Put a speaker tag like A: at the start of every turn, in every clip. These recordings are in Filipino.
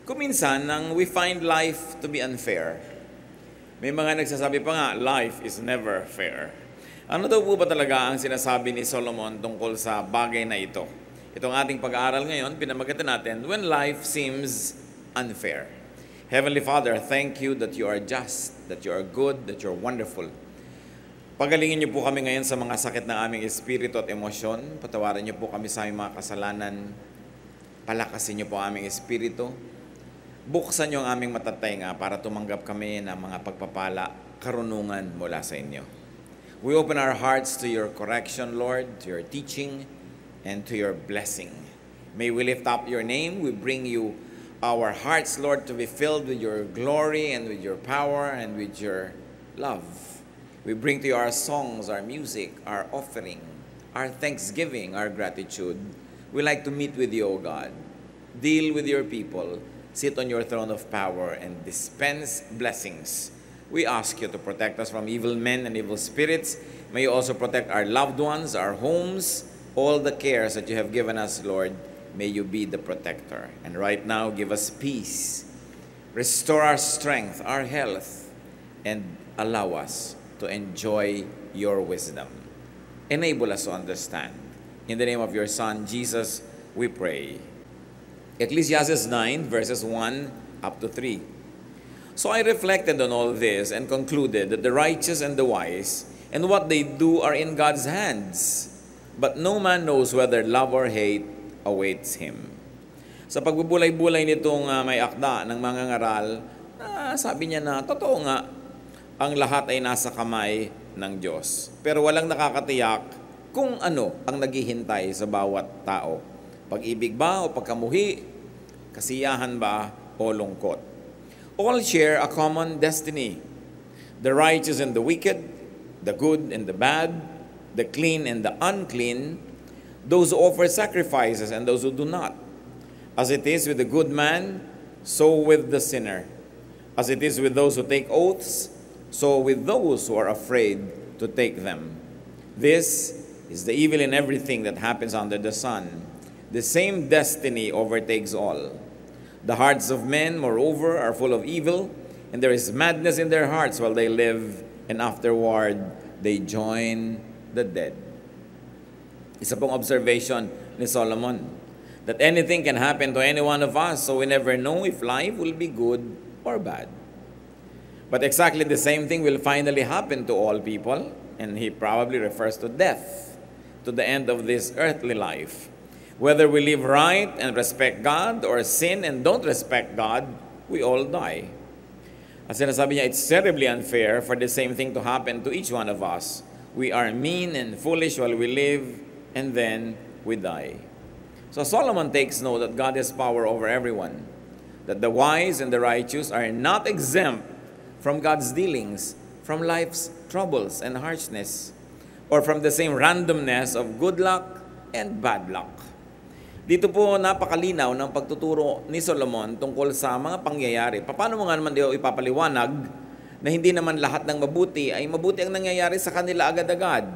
A: Kuminsan, nang we find life to be unfair, may mga nagsasabi pa nga, life is never fair. Ano daw po ba talaga ang sinasabi ni Solomon tungkol sa bagay na ito? Itong ating pag-aaral ngayon, pinamagatan natin, when life seems unfair. Heavenly Father, thank you that you are just, that you are good, that you are wonderful. Pagalingin niyo po kami ngayon sa mga sakit ng aming espiritu at emosyon. Patawarin niyo po kami sa aming mga kasalanan. Palakasin niyo po ang aming espiritu. Buksan niyo ang aming matatenga para tumanggap kami ng mga pagpapala, karunungan mula sa inyo. We open our hearts to your correction, Lord, to your teaching, and to your blessing. May we lift up your name. We bring you our hearts, Lord, to be filled with your glory and with your power and with your love. We bring to you our songs, our music, our offering, our thanksgiving, our gratitude. We like to meet with you, O God. Deal with your people. Sit on your throne of power and dispense blessings. We ask you to protect us from evil men and evil spirits. May you also protect our loved ones, our homes, all the cares that you have given us, Lord. May you be the protector. And right now, give us peace. Restore our strength, our health, and allow us to enjoy your wisdom. Enable us to understand. In the name of your Son, Jesus, we pray. Ecclesiastes 9, verses 1 up to 3. So I reflected on all this and concluded that the righteous and the wise and what they do are in God's hands. But no man knows whether love or hate awaits him. Sa pagbubulay-bulay nitong may akda ng mga ngaral, sabi niya na, totoo nga, ang lahat ay nasa kamay ng Diyos. Pero walang nakakatiyak kung ano ang naghihintay sa bawat tao. Pag-ibig ba o pagkamuhi? Kasiyahan ba o lungkot? All share a common destiny. The righteous and the wicked, the good and the bad, the clean and the unclean, those who offer sacrifices and those who do not. As it is with the good man, so with the sinner. As it is with those who take oaths, so with those who are afraid to take them. This is the evil in everything that happens under the sun. The same destiny overtakes all. The hearts of men, moreover, are full of evil, and there is madness in their hearts while they live, and afterward they join the dead. Isa pong observation ni Solomon, that anything can happen to any one of us, so we never know if life will be good or bad. But exactly the same thing will finally happen to all people, and he probably refers to death, to the end of this earthly life. Whether we live right and respect God or sin and don't respect God, we all die. As sinasabi niya, it's terribly unfair for the same thing to happen to each one of us. We are mean and foolish while we live, and then we die. So Solomon takes note that God has power over everyone, that the wise and the righteous are not exempt from God's dealings, from life's troubles and harshness, or from the same randomness of good luck and bad luck. Dito po napakalinaw ng pagtuturo ni Solomon tungkol sa mga pangyayari. Paano mo nga naman ito ipapaliwanag na hindi naman lahat ng mabuti ay mabuti ang nangyayari sa kanila agad-agad?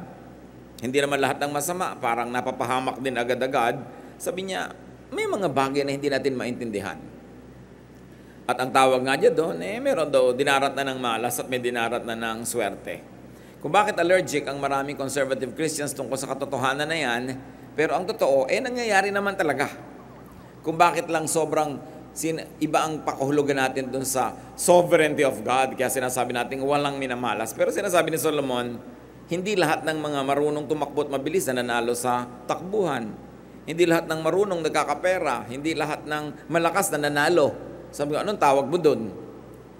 A: Hindi naman lahat ng masama, parang napapahamak din agad-agad. Sabi niya, may mga bagay na hindi natin maintindihan. At ang tawag nga dyan doon, meron daw dinarat na ng malas at may dinarat na ng swerte. Kung bakit allergic ang maraming conservative Christians tungkol sa katotohanan na yan, pero ang totoo, nangyayari naman talaga. Kung bakit lang sobrang iba ang pakahulugan natin doon sa sovereignty of God, kaya sinasabi natin walang minamalas. Pero sinasabi ni Solomon, hindi lahat ng mga marunong tumakbo at mabilis na nanalo sa takbuhan. Hindi lahat ng marunong nagkakapera. Hindi lahat ng malakas na nanalo. Sabi ko, anong tawag mo doon?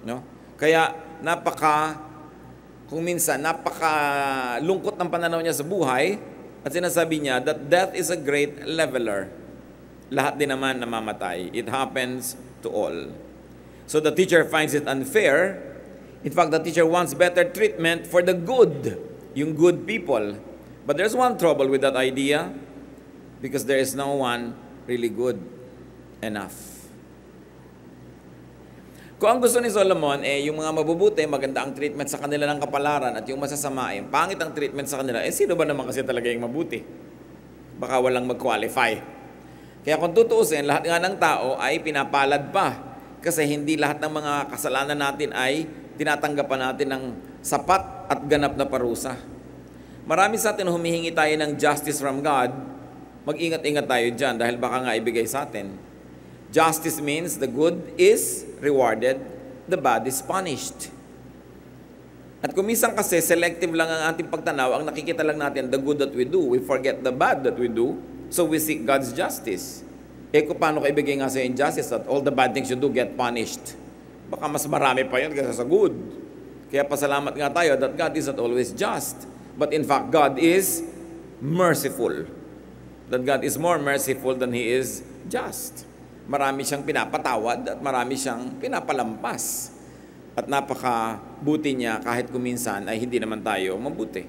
A: No? Kaya kung minsan, napakalungkot ng pananaw niya sa buhay, at sinasabi niya that death is a great leveler. Lahat din naman namamatay. It happens to all. So the teacher finds it unfair. In fact, the teacher wants better treatment for the good, yung good people. But there's one trouble with that idea, because there is no one really good enough. Kung ang gusto ni Solomon, yung mga mabubuti, maganda ang treatment sa kanila ng kapalaran, at yung masasama, pangit ang treatment sa kanila, sino ba naman kasi talaga yung mabuti? Baka walang mag-qualify. Kaya kung tutuusin, lahat nga ng tao ay pinapalad pa. Kasi hindi lahat ng mga kasalanan natin ay tinatanggapan natin ng sapat at ganap na parusa. Marami sa atin humihingi tayo ng justice from God. Mag-ingat-ingat tayo dyan dahil baka nga ibigay sa atin. Justice means the good is rewarded, the bad is punished. At kung minsan kasi selective lang ang ating pagtanaw, ang nakikita lang natin the good that we do. We forget the bad that we do, so we seek God's justice. Kung paano ka ibigay nga sa injustice that all the bad things you do get punished? Baka mas marami pa yun kaysa sa good. Kaya pasalamat nga tayo that God is not always just. But in fact, God is merciful. That God is more merciful than He is just. Marami siyang pinapatawad at marami siyang pinapalampas. At napakabuti niya kahit kuminsan ay hindi naman tayo mabuti.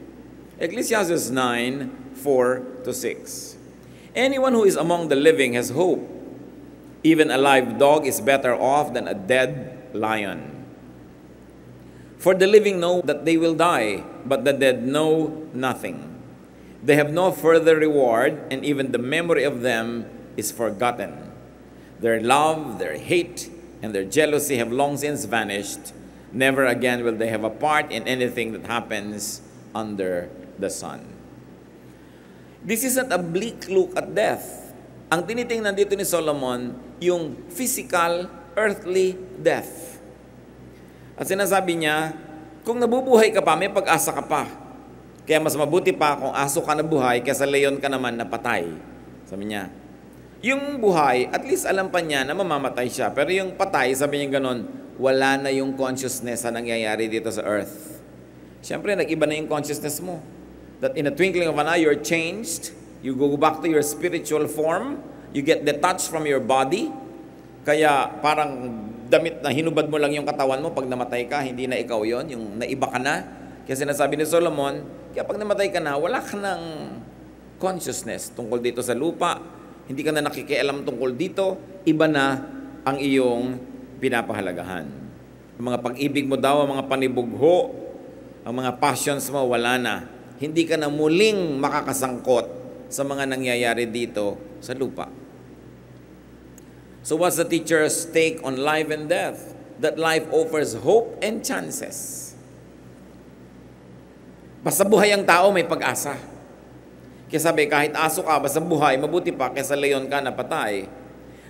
A: Ecclesiastes 9:4-6. Anyone who is among the living has hope. Even a live dog is better off than a dead lion. For the living know that they will die, but the dead know nothing. They have no further reward, and even the memory of them is forgotten. Their love, their hate, and their jealousy have long since vanished. Never again will they have a part in anything that happens under the sun. This isn't a bleak look at death. Ang tinitingnan dito ni Solomon, yung physical, earthly death. At sinasabi niya, kung nabubuhay ka pa, may pag-asa ka pa. Kaya mas mabuti pa kung aso ka na buhay kaysa leon ka naman na patay. Sabi niya, yung buhay, at least alam pa niya na mamamatay siya. Pero yung patay, sabi niya ganon, wala na yung consciousness na nangyayari dito sa earth. Siyempre, nag-iba na yung consciousness mo. That in a twinkling of an eye, you're changed. You go back to your spiritual form. You get detached from your body. Kaya parang damit na hinubad mo lang yung katawan mo pag namatay ka, hindi na ikaw yon, yung naiba ka na. Kaya sinasabi ni Solomon, kaya pag namatay ka na, wala ka ng consciousness tungkol dito sa lupa. Hindi ka na nakikialam tungkol dito, iba na ang iyong pinapahalagahan. Ang mga pag-ibig mo daw, ang mga panibugho, ang mga passions mo, wala na. Hindi ka na muling makakasangkot sa mga nangyayari dito sa lupa. So what's the teacher's take on life and death? That life offers hope and chances. Basta buhay ang tao, may pag-asa. Kaya sabi, kahit aso ka, basta buhay, mabuti pa kaysa leon ka na patay.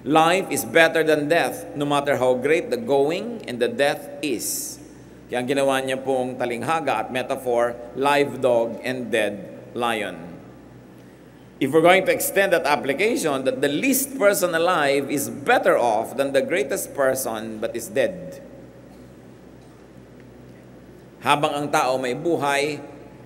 A: Life is better than death, no matter how great the going and the death is. Kaya ang ginawa niya pong talinghaga at metaphor, live dog and dead lion. If we're going to extend that application, that the least person alive is better off than the greatest person but is dead. Habang ang tao may buhay,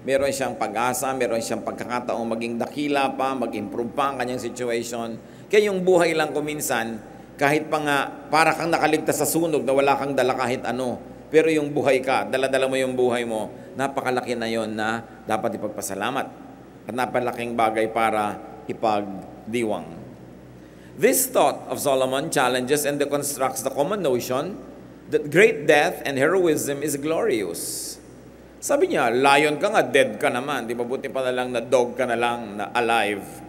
A: meron siyang pag-asa, meron siyang pagkakataong maging dakila pa, mag-improve pa ang kanyang situation. Kaya yung buhay lang kuminsan, kahit pa nga para kang nakaligtas sa sunog na wala kang dala kahit ano, pero yung buhay ka, dala-dala mo yung buhay mo, napakalaki na yon na dapat ipagpasalamat. At napalaking bagay para ipagdiwang. This thought of Solomon challenges and deconstructs the common notion that great death and heroism is glorious. Sabi niya, lion ka nga, dead ka naman. Di mabuti pa na lang na dog ka na lang, na alive.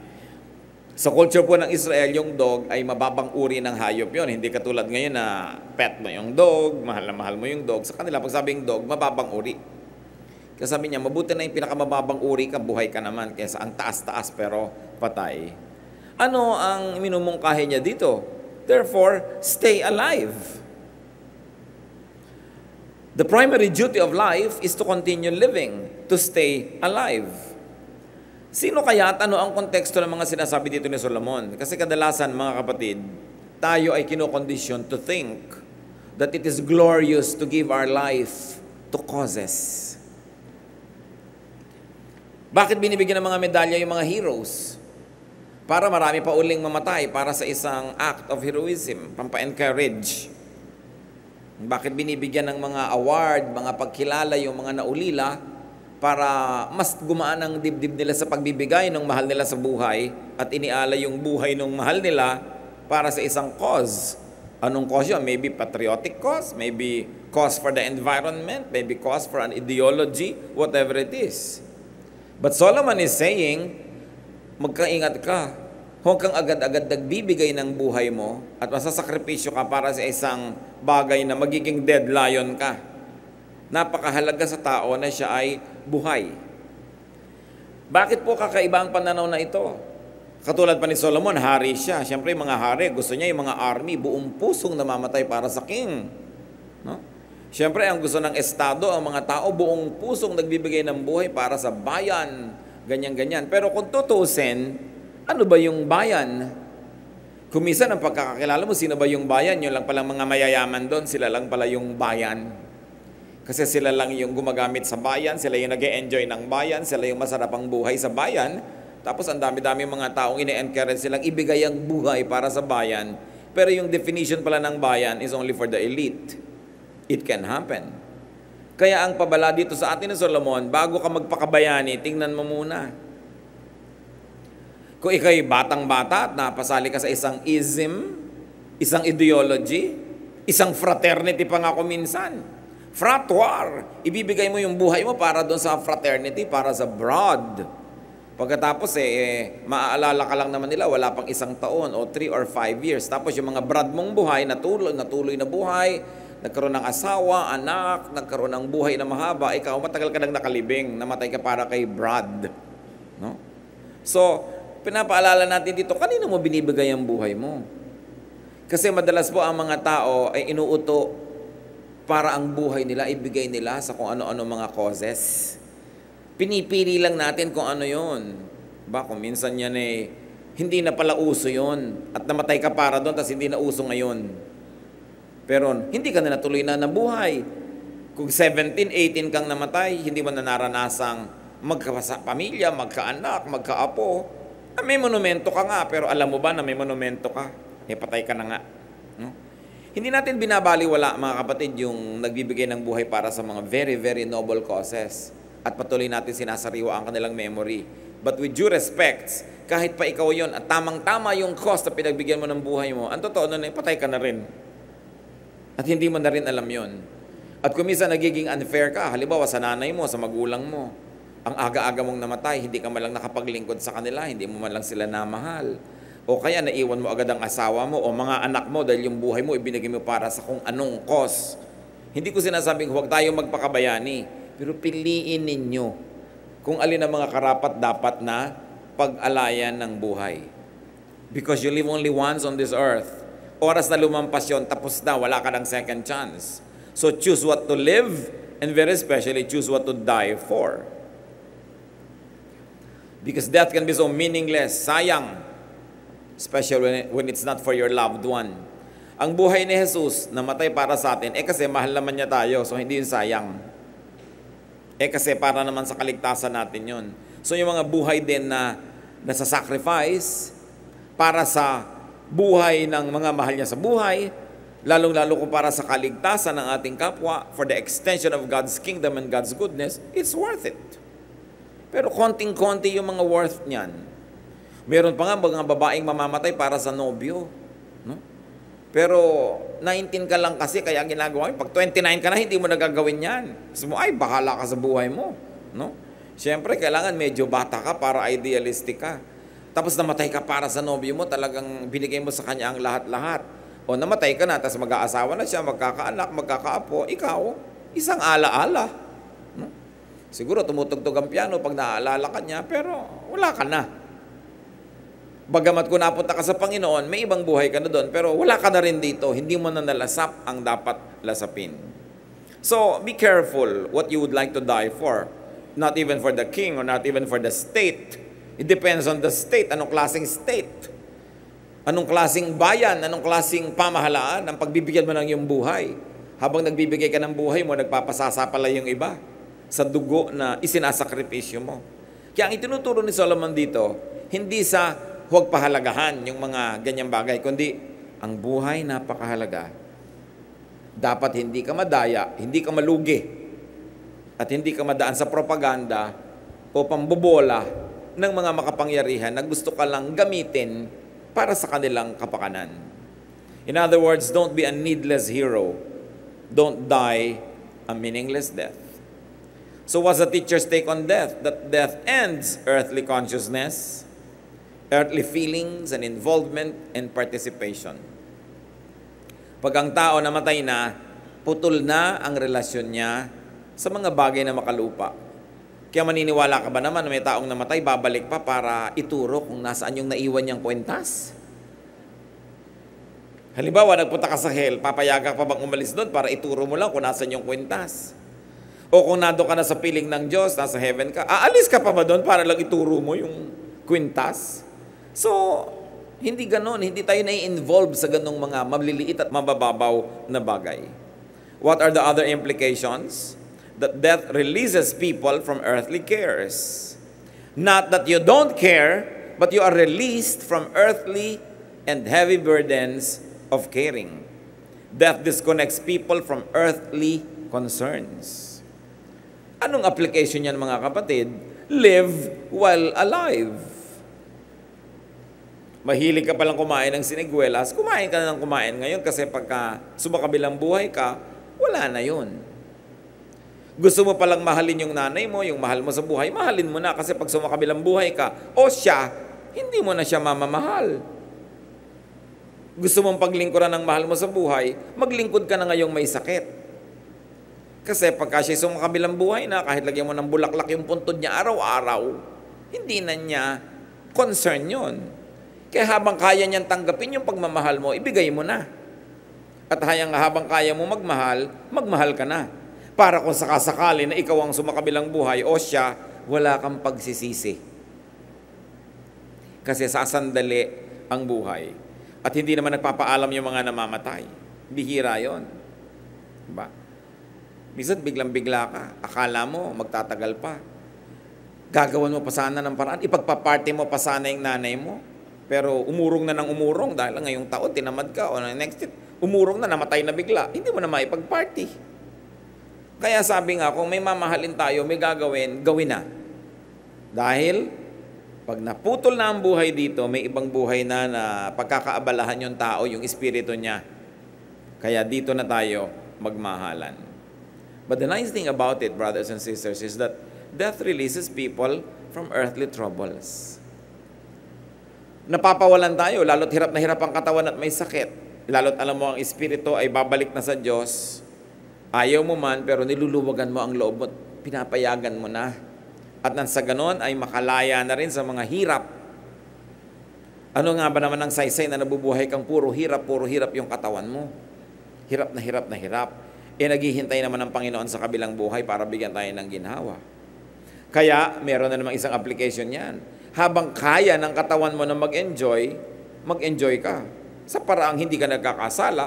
A: Sa culture po ng Israel, yung dog ay mababang uri ng hayop yon. Hindi katulad ngayon na pet mo yung dog, mahal na mahal mo yung dog. Sa kanila, pag sabing dog, mababang uri. Kaya sabi niya, mabuti na yung pinakamababang uri ka, buhay ka naman, kaysa ang taas-taas pero patay. Ano ang minumungkahi niya dito? Therefore, stay alive. The primary duty of life is to continue living, to stay alive. Sino kaya at ano ang konteksto ng mga sinasabi dito ni Solomon? Kasi kadalasan, mga kapatid, tayo ay kinokondisyon to think that it is glorious to give our life to causes. Bakit binibigyan ng mga medalya yung mga heroes? Para marami pa uling mamatay para sa isang act of heroism, pampa-encourage. Bakit binibigyan ng mga award, mga pagkilala yung mga naulila para mas gumaan ang dibdib nila sa pagbibigay ng mahal nila sa buhay at iniala yung buhay ng mahal nila para sa isang cause. Anong cause yun? Maybe patriotic cause, maybe cause for the environment, maybe cause for an ideology, whatever it is. But Solomon is saying, magkaingat ka. Huwag kang agad-agad nagbibigay ng buhay mo at masasakripisyo ka para sa isang bagay na magiging dead lion ka. Napakahalaga sa tao na siya ay buhay. Bakit po kakaiba ang pananaw na ito? Katulad pa ni Solomon, hari siya. Siyempre, mga hari, gusto niya yung mga army, buong pusong namamatay para sa king. No? Siyempre, ang gusto ng estado, ang mga tao, buong pusong nagbibigay ng buhay para sa bayan. Ganyan-ganyan. Pero kung tutusin, ano ba yung bayan? Kung minsan ang pagkakakilala mo, sino ba yung bayan? Yun lang palang mga mayayaman doon, sila lang pala yung bayan. Kasi sila lang yung gumagamit sa bayan, sila yung nag-e-enjoy ng bayan, sila yung masarap ang buhay sa bayan. Tapos ang dami-dami mga taong ine-encourage silang ibigay ang buhay para sa bayan. Pero yung definition pala ng bayan is only for the elite. It can happen. Kaya ang pabala dito sa atin ni Solomon, bago ka magpakabayani, tingnan mo muna. Kung ikaw'y batang-bata at napasali ka sa isang ism, isang ideology, isang fraternity pa nga minsan. Frat war. Ibibigay mo yung buhay mo para doon sa fraternity, para sa broad. Pagkatapos maaalala ka lang naman nila, wala pang 1 taon o 3 or 5 years. Tapos yung mga broad mong buhay, natuloy na buhay, nagkaroon ng asawa, anak, nagkaroon ng buhay na mahaba, ikaw matagal ka nang nakalibing, namatay ka para kay Brad. No? So, pinapaalala natin dito, kanino mo binibigay ang buhay mo? Kasi madalas po ang mga tao ay inuuto para ang buhay nila, ibigay nila sa kung ano-ano mga causes. Pinipili lang natin kung ano yon. Kung minsan yan hindi na pala uso yon at namatay ka para doon, tapos hindi na uso ngayon. Pero hindi ka na natuloy na nabuhay. Kung 17, 18 kang namatay, hindi mo na naranasang magkapamilya, magkaanak, magkaapo. May monumento ka nga, pero alam mo ba na may monumento ka? Patay ka na nga. No? Hindi natin binabaliwala, mga kapatid, yung nagbibigay ng buhay para sa mga very, very noble causes. At patuloy natin sinasariwa ang kanilang memory. But with due respect, kahit pa ikaw yon at tamang-tama yung cause na pinagbigyan mo ng buhay mo, ang totoo nun patay ka na rin. At hindi mo na rin alam yon. At kung minsan nagiging unfair ka, halimbawa sa nanay mo, sa magulang mo, ang aga-aga mong namatay, hindi ka malang nakapaglingkod sa kanila, hindi mo man lang sila namahal. O kaya naiwan mo agad ang asawa mo o mga anak mo dahil yung buhay mo ibinigay mo para sa kung anong cause. Hindi ko sinasabing huwag tayong magpakabayani, pero piliin ninyo kung alin ang mga karapat dapat na pag-alayan ng buhay. Because you live only once on this earth. Oras na lumampas yun, tapos na, wala ka ng second chance. So choose what to live and very especially choose what to die for. Because death can be so meaningless, sayang, especially when it's not for your loved one. Ang buhay ni Jesus, namatay para sa atin, kasi mahal naman niya tayo, so hindi yun sayang. Kasi para naman sa kaligtasan natin yun. So yung mga buhay din na nasa-sacrifice para sa buhay ng mga mahal niya sa buhay, lalong-lalo kung para sa kaligtasan ng ating kapwa, for the extension of God's kingdom and God's goodness, it's worth it. Pero konting-konti yung mga worth niyan. Meron pa nga mga babaeng mamamatay para sa nobyo. No? Pero 19 ka lang kasi kaya ginagawa mo. Pag 29 ka na, hindi mo nagagawin yan. Sabi mo, ay, bahala ka sa buhay mo. No? Siyempre, kailangan medyo bata ka para idealistic ka. Tapos namatay ka para sa nobyo mo, talagang binigay mo sa kanya ang lahat-lahat. O namatay ka na, tapos mag-aasawa na siya, magkakaanak, magkakaapo, ikaw, isang ala-ala. Siguro tumutugtog ang piano pag naaalala ka niya, pero wala ka na. Bagamat kung napunta ka sa Panginoon, may ibang buhay ka na doon, pero wala ka na rin dito. Hindi mo na nalasap ang dapat lasapin. So, be careful what you would like to die for. Not even for the king or not even for the state. It depends on the state. Anong klaseng state? Anong klaseng bayan? Anong klaseng pamahalaan ang pagbibigyan mo ng iyong buhay? Habang nagbibigay ka ng buhay mo, nagpapasasa pala yung iba sa dugo na isinasakripisyo mo. Kaya ang itinuturo ni Solomon dito, hindi sa huwag pahalagahan yung mga ganyang bagay, kundi ang buhay napakahalaga. Dapat hindi ka madaya, hindi ka malugi, at hindi ka madaan sa propaganda o pambobola ng mga makapangyarihan na gusto ka lang gamitin para sa kanilang kapakanan. In other words, don't be a needless hero. Don't die a meaningless death. So what's the teacher's take on death? That death ends earthly consciousness, earthly feelings and involvement and participation. Pag ang tao namatay na, putol na ang relasyon niya sa mga bagay na makalupa. Kaya maniniwala ka ba naman na may taong namatay, babalik pa para ituro kung nasaan yung naiwan niyang kwentas? Halimbawa, nagpunta ka sa hell, papayagan pa bang umalis doon para ituro mo lang kung nasaan yung kwentas? O kung nado ka na sa piling ng Diyos, nasa heaven ka, aalis ka pa ba doon para lang ituro mo yung kwintas? So, hindi ganon. Hindi tayo na-involve sa ganong mga maliliit at mabababaw na bagay. What are the other implications? That death releases people from earthly cares. Not that you don't care, but you are released from earthly and heavy burdens of caring. Death disconnects people from earthly concerns. Anong application yan, mga kapatid? Live while alive. Mahilig ka palang kumain ng siniguelas, kumain ka na ng kumain ngayon kasi pagka sumakabilang buhay ka, wala na yun. Gusto mo palang mahalin yung nanay mo, yung mahal mo sa buhay, mahalin mo na kasi pag sumakabilang buhay ka, o siya, hindi mo na siya mamamahal. Gusto mong paglingkuran ng mahal mo sa buhay, maglingkod ka na ngayong may sakit. Kasi pagka siya sumakabilang buhay na, kahit lagyan mo ng bulaklak yung puntod niya araw-araw, hindi na niya concern yun. Kaya habang kaya niyang tanggapin yung pagmamahal mo, ibigay mo na. At habang kaya mo magmahal, magmahal ka na. Para kung sakasakali na ikaw ang sumakabilang buhay o siya, wala kang pagsisisi. Kasi sasandali ang buhay. At hindi naman nagpapaalam yung mga namamatay. Bihira yon. Diba? Minsan biglang-bigla ka. Akala mo magtatagal pa. Gagawan mo pa sana ng paraan. Ipagpaparty mo pa sana yung nanay mo. Pero umurong na ng umurong dahil ngayong taon tinamad ka o next year, umurong na, namatay na bigla. Hindi mo na maipag-party. Kaya sabi nga, kung may mamahalin tayo, may gagawin, gawin na. Dahil pag naputol na ang buhay dito, may ibang buhay na pagkakaabalahan yung tao, yung espiritu niya. Kaya dito na tayo magmahalan. But the nice thing about it, brothers and sisters, is that death releases people from earthly troubles. Napapawalan tayo, lalo't hirap na hirap ang katawan at may sakit. Lalo't alam mo ang espiritu ay babalik na sa Diyos. Ayaw mo man, pero niluluwagan mo ang loob mo, pinapayagan mo na. At nang sa ganon ay makalaya na rin sa mga hirap. Ano nga ba naman ang saysay na nabubuhay kang puro hirap yung katawan mo? Hirap na hirap na hirap. Naghihintay naman ang Panginoon sa kabilang buhay para bigyan tayo ng ginhawa. Kaya, meron na namang isang application yan. Habang kaya ng katawan mo na mag-enjoy ka. Sa paraang hindi ka nagkakasala,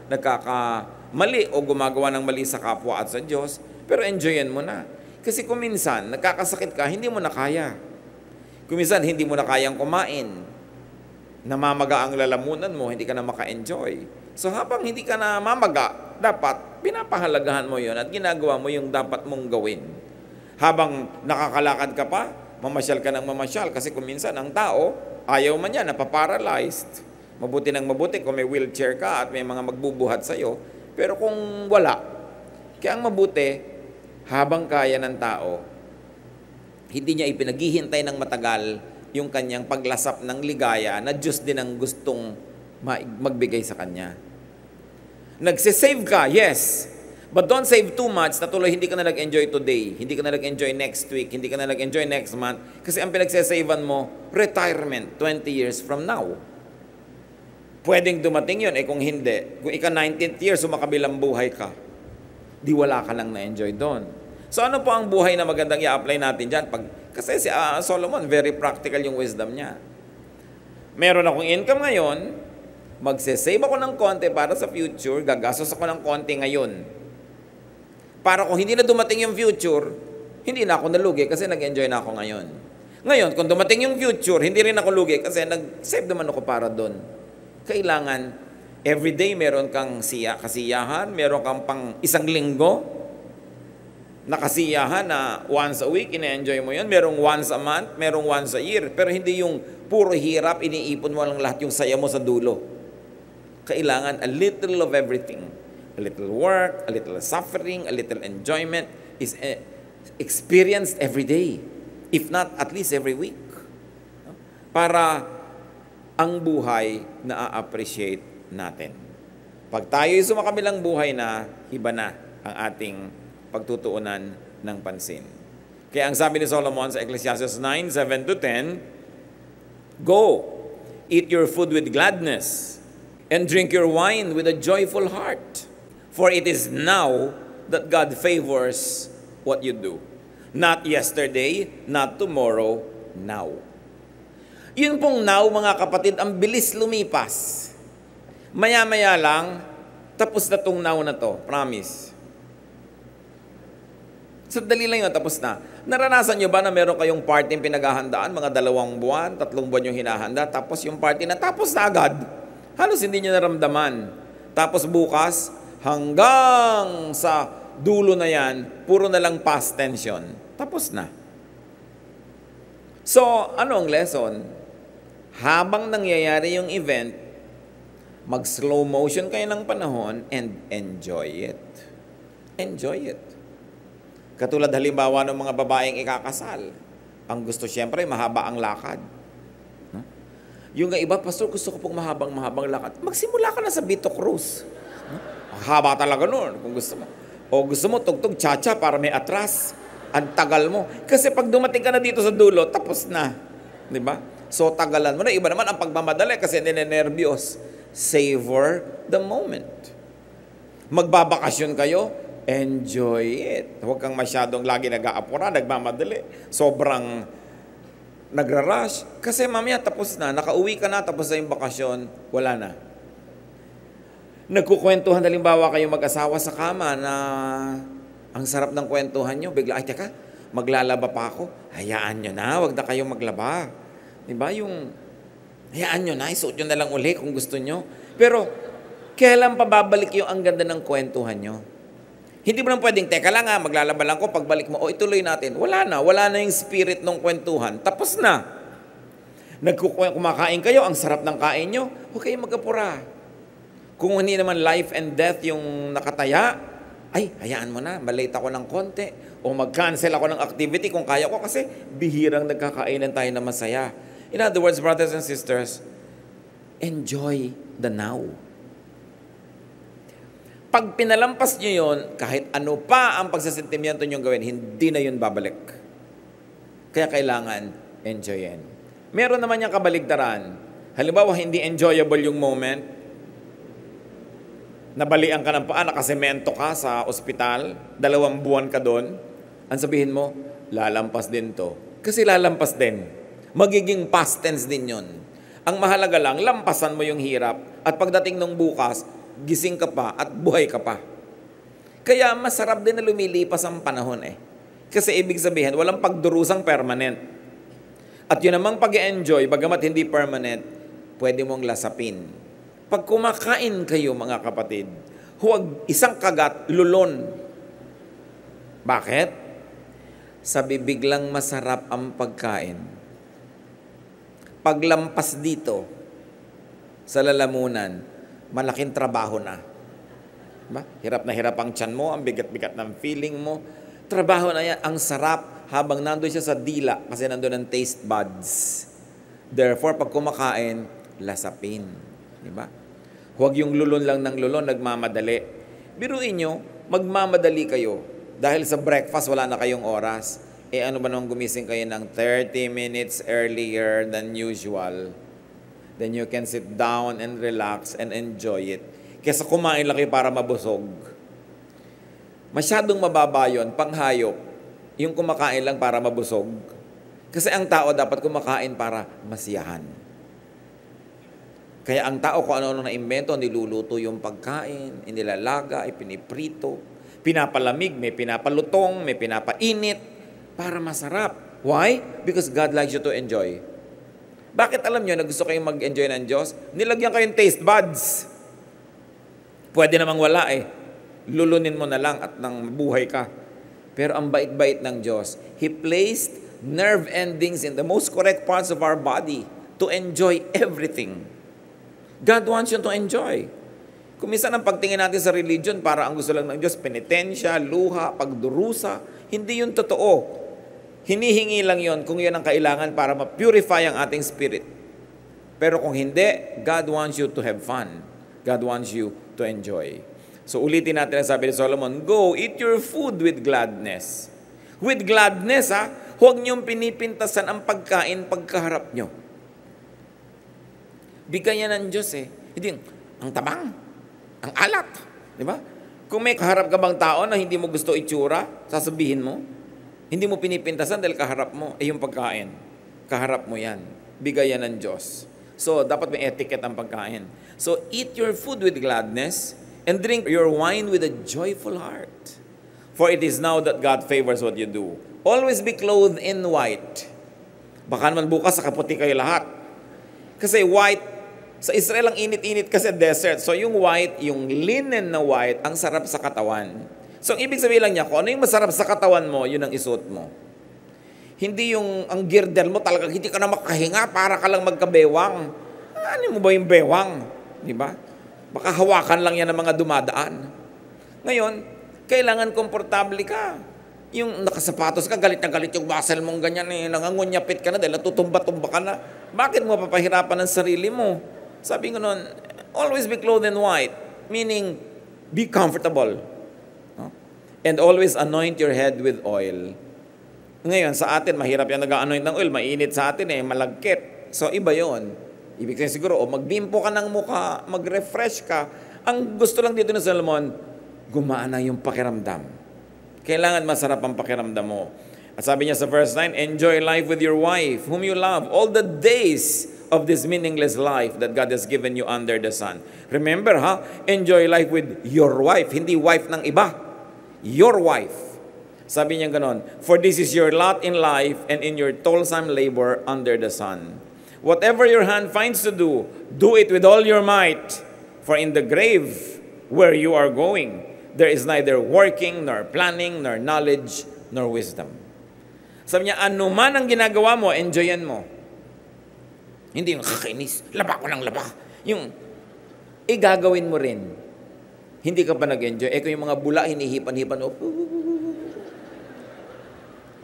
A: nagkakamali o gumagawa ng mali sa kapwa at sa Diyos, pero enjoyin mo na. Kasi kung minsan, nagkakasakit ka, hindi mo na kaya. Kung minsan, hindi mo na kayang kumain. Namamaga ang lalamunan mo, hindi ka na maka-enjoy. So habang hindi ka na mamaga, dapat pinapahalagahan mo yon at ginagawa mo yung dapat mong gawin. Habang nakakalakad ka pa, mamasyal ka ng mamasyal. Kasi kung minsan, ang tao, ayaw man yan, napaparalyzed. Mabuti ng mabuti kung may wheelchair ka at may mga magbubuhat sa'yo. Pero kung wala, kaya ang mabuti, habang kaya ng tao, hindi niya ipinaghihintay ng matagal yung kanyang paglasap ng ligaya na Diyos din ang gustong magbigay sa kanya. Nagsisave ka, yes. But don't save too much na tuloy hindi ka na nag-enjoy today, hindi ka na nag-enjoy next week, hindi ka na nag-enjoy next month. Kasi ang pinagsasavean mo, retirement 20 years from now. Pwedeng dumating yun, kung hindi, kung ika 19th year, sumakabilang buhay ka, di wala ka lang na-enjoy doon. So ano po ang buhay na magandang i-apply natin dyan? Kasi si Solomon, very practical yung wisdom niya. Meron akong income ngayon, magsasave ako ng konti para sa future, gagastos ako ng konti ngayon. Para kung hindi na dumating yung future, hindi na ako nalugi kasi nag-enjoy na ako ngayon. Ngayon, kung dumating yung future, hindi rin ako lugi kasi nag-save naman ako para doon. Kailangan, everyday meron kang kasiyahan, meron kang pang isang linggo na kasiyahan na once a week, ina-enjoy mo yun. Merong once a month, merong once a year. Pero hindi yung puro hirap, iniipon mo lang lahat yung saya mo sa dulo. Kailangan a little of everything. A little work, a little suffering, a little enjoyment is experienced every day. If not, at least every week. para ang buhay na a-appreciate natin. Pag tayo sumakabilang buhay na, iba na ang ating pagtutuunan ng pansin. Kaya ang sabi ni Solomon sa Ecclesiastes 9:7-10, "Go, eat your food with gladness, and drink your wine with a joyful heart. For it is now that God favors what you do. Not yesterday, not tomorrow, now." Yun pong now, mga kapatid, ang bilis lumipas. Maya-maya lang, tapos na tong now na to. Promise. Sandali lang yun, tapos na. Naranasan nyo ba na meron kayong party pinaghahandaan, mga 2 buwan, 3 buwan yung hinahanda, tapos yung party na tapos na agad? Halos hindi nyo naramdaman. Tapos bukas, hanggang sa dulo na yan, puro na lang past tense yun. Tapos na. So, ano ang lesson? Habang nangyayari yung event, mag-slow motion kayo ng panahon and enjoy it. Enjoy it. Katulad halimbawa ng mga babaeng ikakasal. Ang gusto siyempre, mahaba ang lakad. No? Yung iba, pastor, gusto ko pong mahabang lakad. Magsimula ka na sa Vito Cruz. No? Haba talaga nun, kung gusto mo. O gusto mo, tugtog cha-cha para may atras. Ang tagal mo. Kasi pag dumating ka na dito sa dulo, tapos na. Di ba? So, tagalan mo na. Iba naman ang pagmamadali kasi ninenervyos. Savor the moment. Magbabakasyon kayo, enjoy it. Huwag kang masyadong lagi nag-aapura, nagmamadali. Sobrang nagra-rush. Kasi mamaya tapos na, nakauwi ka na, tapos na yung bakasyon, wala na. Nagkukwentuhan, halimbawa kayo mag-asawa sa kama na ang sarap ng kwentuhan nyo, bigla, ay teka, maglalaba pa ako. Hayaan nyo na, wag na kayong maglaba. Diba yung, hayaan nyo na, isuot nyo na lang uli kung gusto nyo. Pero, kailan pa babalik yung ang ganda ng kwentuhan nyo? Hindi mo lang pwedeng, teka lang maglalaba lang ko, pagbalik mo, ituloy natin. Wala na yung spirit ng kwentuhan. Tapos na. Kumakain kayo, ang sarap ng kain nyo, huwag kayong mag-apura. Kung hindi naman life and death yung nakataya, ay, hayaan mo na, malate ako ng konti. O mag-cancel ako ng activity kung kaya ko kasi bihirang nagkakainan tayo na masaya. In other words, brothers and sisters, enjoy the now. Pag pinalampas nyo yun, kahit ano pa ang pagsasentimiento nyo gawin, hindi na yun babalik. Kaya kailangan enjoyin. Meron naman yung kabaligtaran. Halimbawa, hindi enjoyable yung moment. Nabalian ka ng paa, nakasemento ka sa ospital, 2 buwan ka doon. Ang sabihin mo, lalampas din to. Kasi lalampas din. Magiging past tense din yun. Ang mahalaga lang, lampasan mo yung hirap at pagdating ng bukas, gising ka pa at buhay ka pa. Kaya masarap din na lumilipas ang panahon eh. Kasi ibig sabihin, walang pagdurusang permanent. At yun namang pag-enjoy, bagamat hindi permanent, pwede mong lasapin. Pag kumakain kayo mga kapatid, huwag isang kagat, lulon. Bakit? Sa bibig lang masarap ang pagkain. Paglampas dito sa lalamunan, malaking trabaho na. Diba? Hirap na hirap ang tiyan mo, ang bigat-bigat ng feeling mo. Trabaho na yan, ang sarap habang nandoon siya sa dila kasi nandoon ang taste buds. Therefore, pag kumakain, lasapin. Diba? Huwag yung lulon lang ng lulon, nagmamadali. Biruin nyo, magmamadali kayo. Dahil sa breakfast, wala na kayong oras. Ano ba naman gumising kayo ng 30 minutes earlier than usual? Then you can sit down and relax and enjoy it. Kesa kumain lang kayo para mabusog. Masyadong mababa yun, panghayop. Yung kumakain lang para mabusog. Kasi ang tao dapat kumakain para masiyahan. Kaya ang tao kung ano-ano na invento, niluluto yung pagkain, inilalaga, ipiniprito, pinapalamig, may pinapalutong, may pinapainit, para masarap. Why? Because God likes you to enjoy. Bakit alam nyo na gusto kayong mag-enjoy ng Diyos? Nilagyan kayong taste buds. Pwede namang wala eh. Lulunin mo na lang at nang buhay ka. Pero ang bait-bait ng Diyos, He placed nerve endings in the most correct parts of our body to enjoy everything. God wants you to enjoy. Kung minsan ang pagtingin natin sa religion, para ang gusto lang ng Diyos, penitensya, luha, pagdurusa, hindi yun totoo. Hinihingi lang yon kung yun ang kailangan para ma-purify ang ating spirit. Pero kung hindi, God wants you to have fun. God wants you to enjoy. So ulitin natin ang sabi ni Solomon, go, eat your food with gladness. With gladness, huwag niyong pinipintasan ang pagkain pagkaharap niyo. Bigyan yan ng Diyos Hindi, ang tabang, ang alat. Di ba? Kung may kaharap ka bang tao na hindi mo gusto itsura, sasabihin mo, hindi mo pinipintasan dahil kaharap mo, yung pagkain. Kaharap mo yan. Bigay yan ng Diyos. So, dapat may etiquette ang pagkain. So, eat your food with gladness and drink your wine with a joyful heart. For it is now that God favors what you do. Always be clothed in white. Baka naman bukas sa kaputi kayo lahat. Kasi white, sa Israel ang init-init kasi desert. So, yung white, yung linen na white, ang sarap sa katawan. So, ang ibig sabihin lang niya, kung ano yung masarap sa katawan mo, yun ang isuot mo. Hindi yung ang girdle mo talaga, hindi ka na makahinga para ka lang magkabewang. Ano mo ba yung bewang? Di ba? Baka hawakan lang yan ng mga dumadaan. Ngayon, kailangan komportable ka. Yung nakasapatos ka, galit na galit yung muscle mong ganyan nangangunyapit ka na dahil natutumba-tumba ka na. Bakit mo papahirapan ang sarili mo? Sabi ko noon, always be clothed in white. Meaning, be comfortable. And always anoint your head with oil. Ngayon, sa atin, mahirap yan nag-anoint ng oil. Mainit sa atin malagkit. So, iba yon. Ibig sabihin siguro, magbimpo ka ng mukha, mag-refresh ka. Ang gusto lang dito ni Solomon, gumana yung pakiramdam. Kailangan masarap ang pakiramdam mo. At sabi niya sa verse 9, enjoy life with your wife, whom you love, all the days of this meaningless life that God has given you under the sun. Remember, enjoy life with your wife, hindi wife ng iba. Your wife. Sabi niya ganon, for this is your lot in life and in your toilsome labor under the sun. Whatever your hand finds to do, do it with all your might. For in the grave where you are going, there is neither working, nor planning, nor knowledge, nor wisdom. Sabi niya, ano man ang ginagawa mo, enjoyan mo. Hindi yung kakainis, laba ko ng laba. Yung, gagawin mo rin. Hindi ka pa nag-enjoy. Kung yung mga bula, hinihipan-hipan,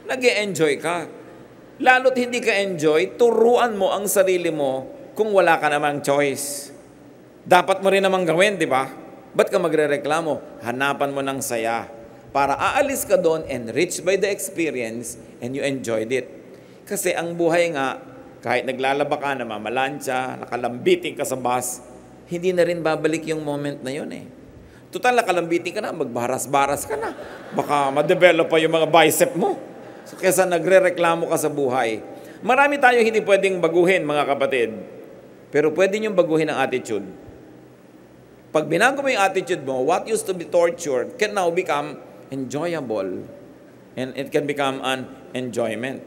A: nag-e-enjoy ka. Lalo't hindi ka enjoy, turuan mo ang sarili mo kung wala ka namang choice. Dapat mo rin namang gawin, di ba? Ba't ka magre-reklamo? Hanapan mo ng saya para aalis ka doon enriched by the experience and you enjoyed it. Kasi ang buhay nga, kahit naglalaba ka, namamalansya, nakalambiting ka sa bus, hindi na rin babalik yung moment na yun Total, nakalambiting ka na, magbaras-baras ka na. Baka ma-develop pa yung mga bicep mo. So, kesa nagre-reklamo ka sa buhay. Marami tayo hindi pwedeng baguhin, mga kapatid. Pero pwede niyong baguhin ang attitude. Pag binago mo yung attitude mo, what used to be torture can now become enjoyable. And it can become an enjoyment.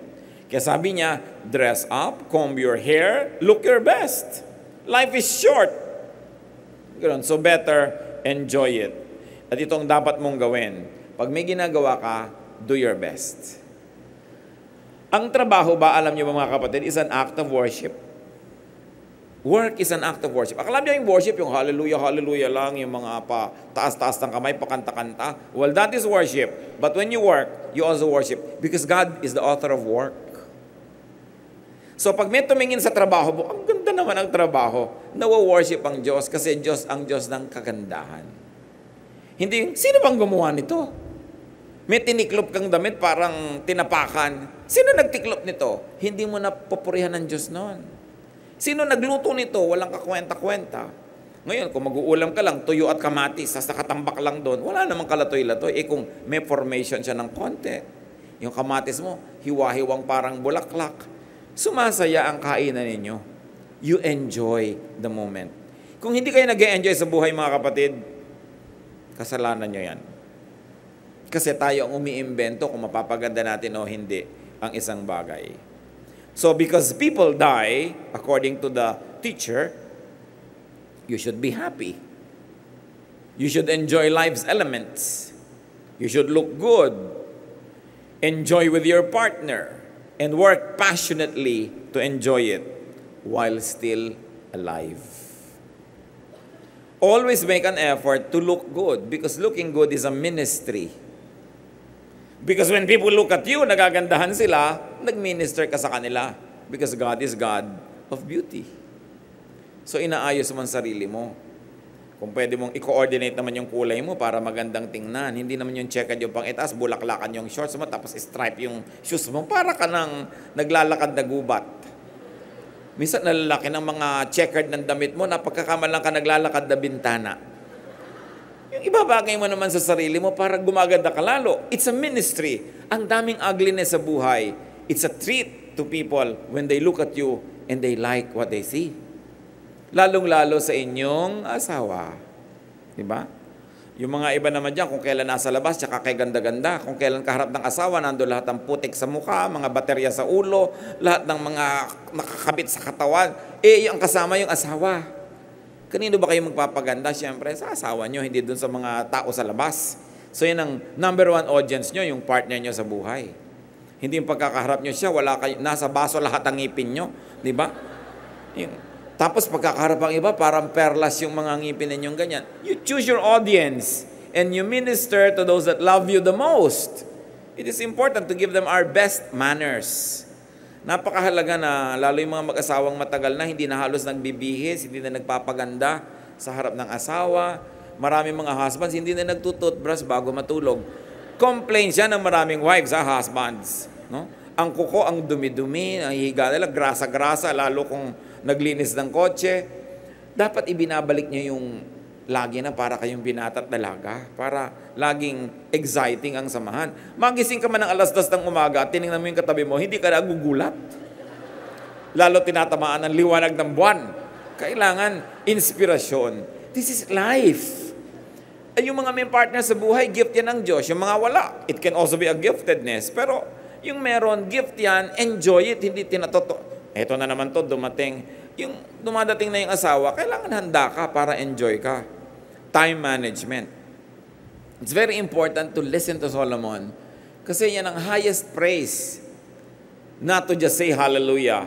A: Kaya sabi niya, dress up, comb your hair, look your best. Life is short. So better enjoy it. At itong dapat mong gawin. Pag may ginagawa ka, do your best. Ang trabaho ba, alam niyo mga kapatid, is an act of worship. Work is an act of worship. Akala niyo yung worship, yung hallelujah, hallelujah lang, yung mga pa taas-taas ng kamay, pakanta-kanta. Well, that is worship. But when you work, you also worship. Because God is the author of work. So pag may tumingin sa trabaho mo, ang ganda naman ang trabaho, nawa-worship ang Diyos kasi Diyos ang Diyos ng kagandahan. Hindi, sino bang gumawa nito? May tiniklop kang damit, parang tinapakan. Sino nagtiklop nito? Hindi mo na papurihan ng Diyos noon. Sino nagluto nito? Walang kakwenta-kwenta. Ngayon, kung mag-uulam ka lang, tuyo at kamatis, tas nakatambak lang doon, wala namang kalatoy-latoy. Kung may formation siya ng konti, yung kamatis mo, hiwa-hiwang parang bulaklak, sumasaya ang kainan ninyo. You enjoy the moment. Kung hindi kayo nag-enjoy sa buhay, mga kapatid, kasalanan nyo yan. Kasi tayo ang umiimbento kung mapapaganda natin o hindi ang isang bagay. So because people die, according to the teacher, you should be happy. You should enjoy life's elements. You should look good. Enjoy with your partner. And work passionately to enjoy it while still alive. Always make an effort to look good because looking good is a ministry. Because when people look at you, nagagandahan sila, nag-minister ka sa kanila. Because God is God of beauty. So inaayos mo ang sarili mo. Kung pwede mong i-coordinate naman yung kulay mo para magandang tingnan. Hindi naman yung checkered yung pang-itaas, bulaklakan yung shorts mo, tapos stripe yung shoes mo. Para ka nang naglalakad na gubat. Minsan nalalaki ng mga checkered ng damit mo, napagkakamalang ka naglalakad na bintana. Yung ibabagay mo naman sa sarili mo para gumaganda ka lalo. It's a ministry. Ang daming ugliness sa buhay. It's a treat to people when they look at you and they like what they see. Lalong-lalo sa inyong asawa. Diba? Yung mga iba naman dyan, kung kailan nasa labas, tsaka kay ganda-ganda. Kung kailan kaharap ng asawa, nando lahat ng putik sa mukha, mga baterya sa ulo, lahat ng mga nakakabit sa katawan. Ang kasama yung asawa. Kanino ba kayo magpapaganda? Siyempre, sa asawa nyo, hindi dun sa mga tao sa labas. So yun ang number one audience nyo, yung partner nyo sa buhay. Hindi yung pagkakaharap nyo siya, wala kayo, nasa baso lahat ang ngipin nyo. Diba? Tapos pagkakaharap ang iba, parang perlas yung mga ngipin ninyong ganyan. You choose your audience and you minister to those that love you the most. It is important to give them our best manners. Napakahalaga na, lalo yung mga mag-asawang matagal na, hindi na halos nagbibihis, hindi na nagpapaganda sa harap ng asawa. Maraming mga husbands, hindi na nagtututbrush bago matulog. Complain siya ng maraming wives, husbands. No? Ang kuko, ang dumi-dumi, ang higa nila, grasa-grasa, lalo kung naglinis ng kotse. Dapat ibinabalik niyo yung lagi na para kayong binata at dalaga. Para laging exciting ang samahan. Magising ka man ng 2:00 ng umaga at tinignan mo yung katabi mo, hindi ka nagugulat. Lalo tinatamaan ng liwanag ng buwan. Kailangan inspirasyon. This is life. Ay, yung mga may partner sa buhay, gift yan ng Diyos. Yung mga wala, it can also be a giftedness. Pero yung meron, gift yan, enjoy it, hindi tinatoto. Eto na naman to, dumating. Yung dumadating na yung asawa, kailangan handa ka para enjoy ka. Time management. It's very important to listen to Solomon kasi yan ang highest praise. Not to just say hallelujah.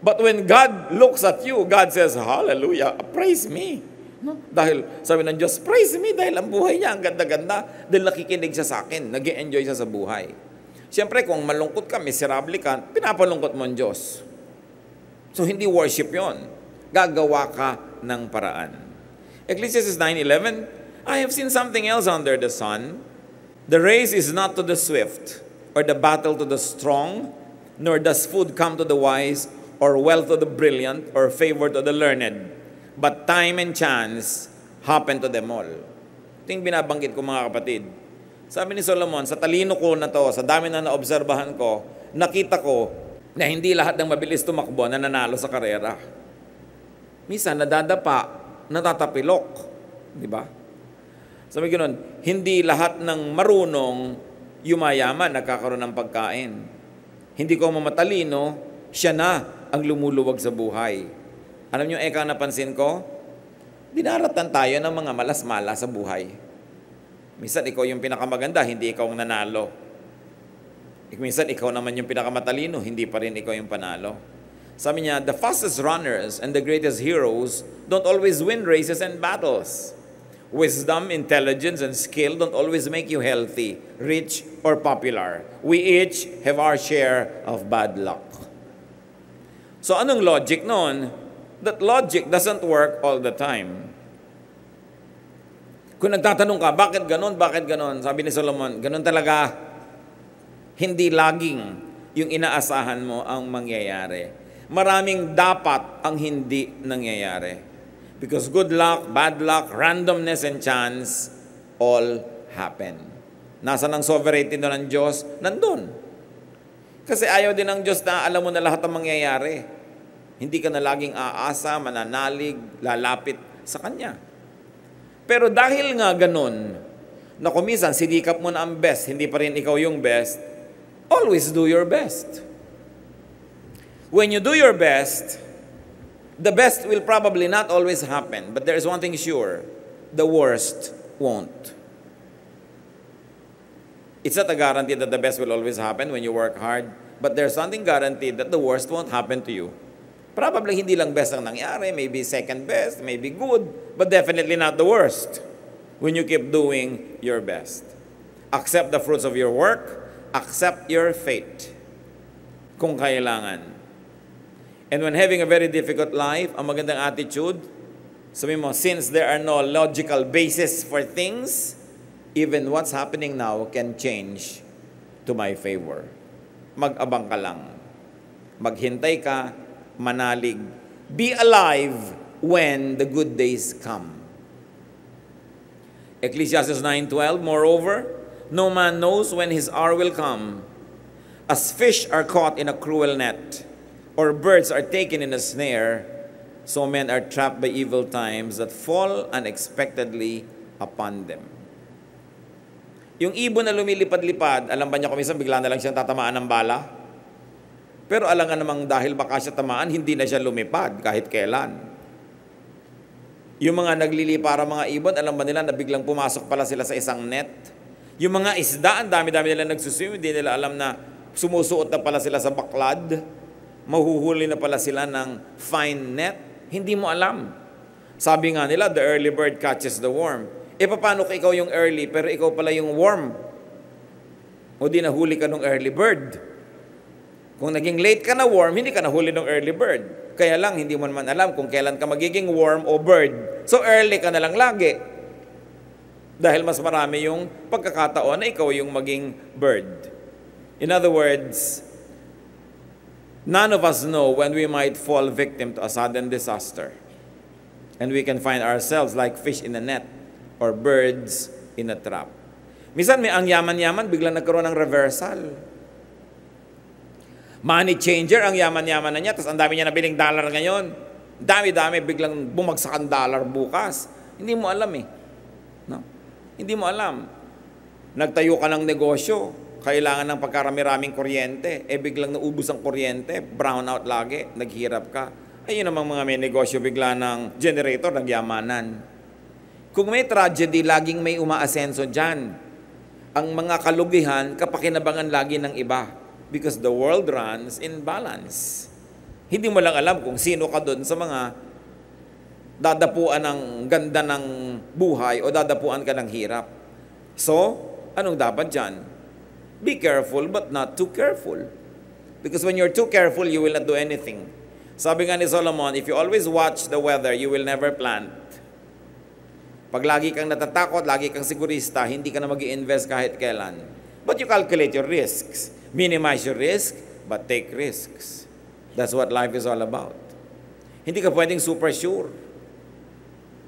A: But when God looks at you, God says, hallelujah, praise me. No? Dahil sabi ng Diyos, praise me dahil ang buhay niya, ang ganda-ganda. Dahil nakikinig siya sa akin, nag-i-enjoy siya sa buhay. Siyempre, kung malungkot ka, miserable ka, pinapalungkot mo ang Diyos. So, hindi worship yon. Gagawa ka ng paraan. Ecclesiastes 9:11, I have seen something else under the sun. The race is not to the swift, or the battle to the strong, nor does food come to the wise, or wealth to the brilliant, or favor to the learned. But time and chance happen to them all. Ito yung binabanggit ko mga kapatid. Sabi ni Solomon, sa talino ko na to, sa dami na naobserbahan ko, nakita ko, na hindi lahat ng mabilis tumakbo na nanalo sa karera. Minsan, nadadapa, natatapilok. Di ba? Sabi ganoon, hindi lahat ng marunong yumayaman, nagkakaroon ng pagkain. Hindi ko mamatalino, siya na ang lumuluwag sa buhay. Alam niyo, napansin ko, dinaratan tayo ng mga malas-mala sa buhay. Minsan, ikaw yung pinakamaganda, hindi ikaw ang nanalo. Minsan, ikaw naman yung pinakamatalino, hindi pa rin ikaw yung panalo. Sabi niya, the fastest runners and the greatest heroes don't always win races and battles. Wisdom, intelligence, and skill don't always make you healthy, rich, or popular. We each have our share of bad luck. So, anong logic nun? That logic doesn't work all the time. Kung nagtatanong ka, bakit ganon, bakit ganon? Sabi ni Solomon, ganon talaga. Hindi laging yung inaasahan mo ang mangyayari. Maraming dapat ang hindi nangyayari. Because good luck, bad luck, randomness, and chance all happen. Nasaan ang sovereignty ng Diyos? Nandun. Kasi ayaw din ng Diyos na alam mo na lahat ang mangyayari. Hindi ka na laging aasa, mananalig, lalapit sa Kanya. Pero dahil nga ganun, na kumisan, sinikap mo na ang best, hindi pa rin ikaw yung best, always do your best. When you do your best, the best will probably not always happen. But there is one thing sure, the worst won't. It's not a guarantee that the best will always happen when you work hard. But there's something guaranteed that the worst won't happen to you. Probably hindi lang best ang nangyari, maybe second best, maybe good, but definitely not the worst when you keep doing your best. Accept the fruits of your work. accept your fate kung kailangan. And when having a very difficult life, ang magandang attitude, sabi mo, since there are no logical basis for things, even what's happening now can change to my favor. Mag-abang ka lang. Maghintay ka, manalig. Be alive when the good days come. Ecclesiastes 9:12, moreover, no man knows when his hour will come. As fish are caught in a cruel net, or birds are taken in a snare, so men are trapped by evil times that fall unexpectedly upon them. Yung ibon na lumilipad-lipad, alam ba niya kung minsan bigla na lang siyang tatamaan ng bala? Pero alam nga namang dahil baka siya tamaan, hindi na siya lumipad kahit kailan. Yung mga naglilipara mga ibon, alam ba nila na biglang pumasok pala sila sa isang net? Yung mga isda, ang dami-dami nila nagsuswim, hindi nila alam na sumusuot na pala sila sa baklad. Mahuhuli na pala sila ng fine net. Hindi mo alam. Sabi nga nila, the early bird catches the worm. E paano ka ikaw yung early, pero ikaw pala yung worm? O di nahuli ka ng early bird? Kung naging late ka na worm, hindi ka nahuli ng early bird. Kaya lang, hindi mo naman alam kung kailan ka magiging worm o bird. So early ka na lang lagi. Dahil mas marami yung pagkakataon na ikaw yung maging bird. In other words, none of us know when we might fall victim to a sudden disaster. And we can find ourselves like fish in a net or birds in a trap. Minsan may ang yaman-yaman, biglang nagkaroon ng reversal. Money changer, ang yaman-yaman na niya, tapos ang dami niya nabiling dollar ngayon. Dami-dami, biglang bumagsak ang dollar bukas. Hindi mo alam eh. No? Hindi mo alam. Nagtayo ka ng negosyo, kailangan ng pagkarami-raming kuryente, biglang naubos ang kuryente, brownout lagi, naghirap ka. Ayun namang mga may negosyo bigla ng generator, nagyamanan. Kung may tragedy, laging may umaasenso dyan. Ang mga kalugihan, kapakinabangan lagi ng iba. Because the world runs in balance. Hindi mo lang alam kung sino ka doon sa mga dadapuan ng ganda ng buhay o dadapuan ka ng hirap. So, anong dapat dyan? Be careful but not too careful. Because when you're too careful, you will not do anything. Sabi nga ni Solomon, if you always watch the weather, you will never plant. Pag lagi kang natatakot, lagi kang sigurista, hindi ka na mag-i-invest kahit kailan. But you calculate your risks. Minimize your risk, but take risks. That's what life is all about. Hindi ka pwedeng super sure.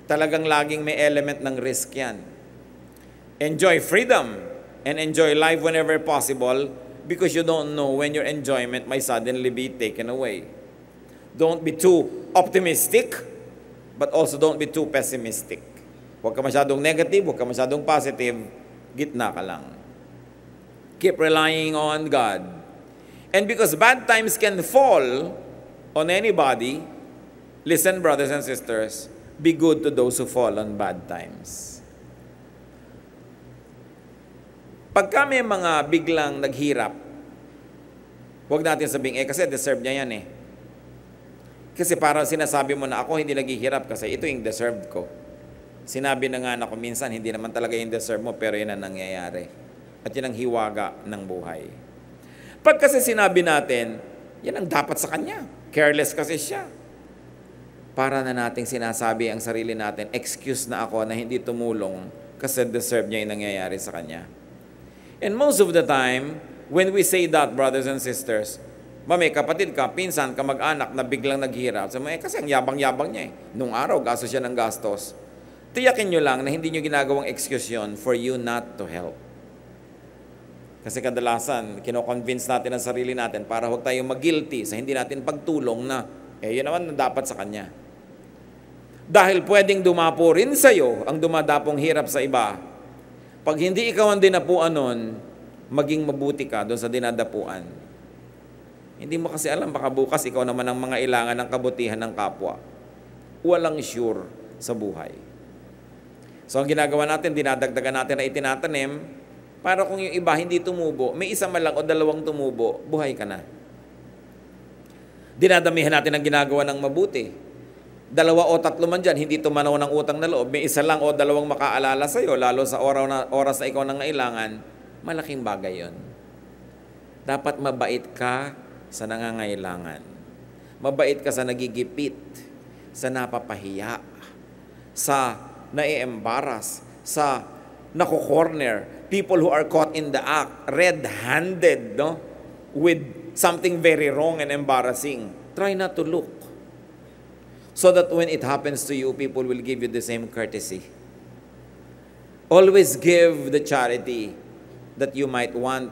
A: Talagang laging may element ng risk yan. Enjoy freedom and enjoy life whenever possible because you don't know when your enjoyment might suddenly be taken away. Don't be too optimistic, but also don't be too pessimistic. Huwag ka masyadong negative, huwag ka masyadong positive, gitna ka lang. Keep relying on God. And because bad times can fall on anybody, listen, brothers and sisters, be good to those who fall on bad times. Pagka may mga biglang naghirap, huwag natin sabihin, kasi deserve niya yan eh. Kasi parang sinasabi mo na ako hindi naghihirap kasi ito yung deserved ko. Sinabi na nga ako minsan, hindi naman talaga yung deserve mo, pero yun ang nangyayari. At yun ang hiwaga ng buhay. Pag kasi sinabi natin, yan ang dapat sa kanya. Careless kasi siya. Para na nating sinasabi ang sarili natin, excuse na ako na hindi tumulong kasi deserve niya yung nangyayari sa kanya. And most of the time, when we say that, brothers and sisters, may kapatid ka, pinsan ka, mag-anak na biglang naghirap. Sabi mo, kasi ang yabang-yabang niya eh. Nung araw, gastos siya ng gastos. Tiyakin nyo lang na hindi nyo ginagawang excuse yun for you not to help. Kasi kadalasan, kino-convince natin ang sarili natin para huwag tayong mag-guilty sa hindi natin pagtulong na, yun naman na dapat sa kanya. Dahil pwedeng dumapo rin sa'yo ang dumadapong hirap sa iba. Pag hindi ikaw ang dinapuan nun, maging mabuti ka doon sa dinadapuan. Hindi mo kasi alam, baka bukas ikaw naman ang mga ilangan ng kabutihan ng kapwa. Walang sure sa buhay. So ang ginagawa natin, dinadagdagan natin na itinatanim, para kung yung iba hindi tumubo, may isa man lang o dalawang tumubo, buhay ka na. Dinadamihan natin ang ginagawa ng mabuti. 2 o 3 man dyan, hindi tumanaw ng utang na loob. May isa lang o 2 makaalala sa'yo, lalo sa oras na ikaw nangailangan, malaking bagay yon. Dapat mabait ka sa nangangailangan. Mabait ka sa nagigipit, sa napapahiya, sa nai-embarrass, sa nakukorner, people who are caught in the act, red-handed, no? With something very wrong and embarrassing. Try not to look. So that when it happens to you, people will give you the same courtesy. Always give the charity that you might want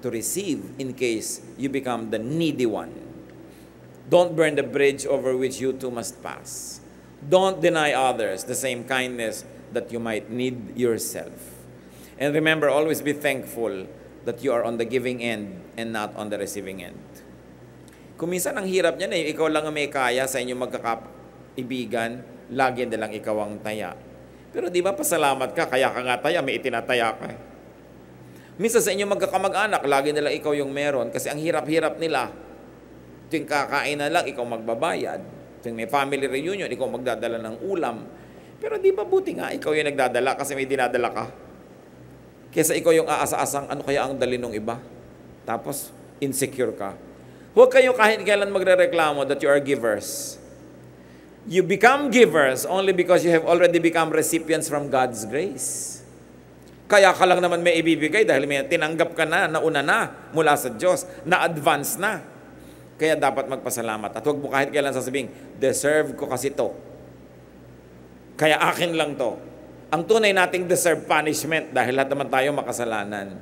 A: to receive in case you become the needy one. Don't burn the bridge over which you too must pass. Don't deny others the same kindness that you might need yourself. And remember, always be thankful that you are on the giving end and not on the receiving end. Kung minsan ang hirap niyan ikaw lang ang may kaya sa inyong magkakaibigan, lagi na lang ikaw ang taya. Pero di ba pasalamat ka, kaya ka nga taya, may itinataya ka. Minsan sa inyong magkakamag-anak, lagi na lang ikaw yung meron kasi ang hirap-hirap nila. Tuwing kakain na lang, ikaw magbabayad. Tuwing may family reunion, ikaw magdadala ng ulam. Pero di ba buti nga, ikaw yung nagdadala kasi may dinadala ka. Kesa ikaw yung aasa-asang, ano kaya ang dali ng iba? Tapos, insecure ka. Huwag kayo kahit kailan magre-reklamo that you are givers. You become givers only because you have already become recipients from God's grace. Kaya ka lang naman may ibibigay dahil may tinanggap ka na, nauna na mula sa Diyos, na-advance na. Kaya dapat magpasalamat. At huwag mo kahit kailan sasabihin, deserve ko kasi to. Kaya akin lang to. Ang tunay nating deserve punishment dahil lahat naman tayo makasalanan.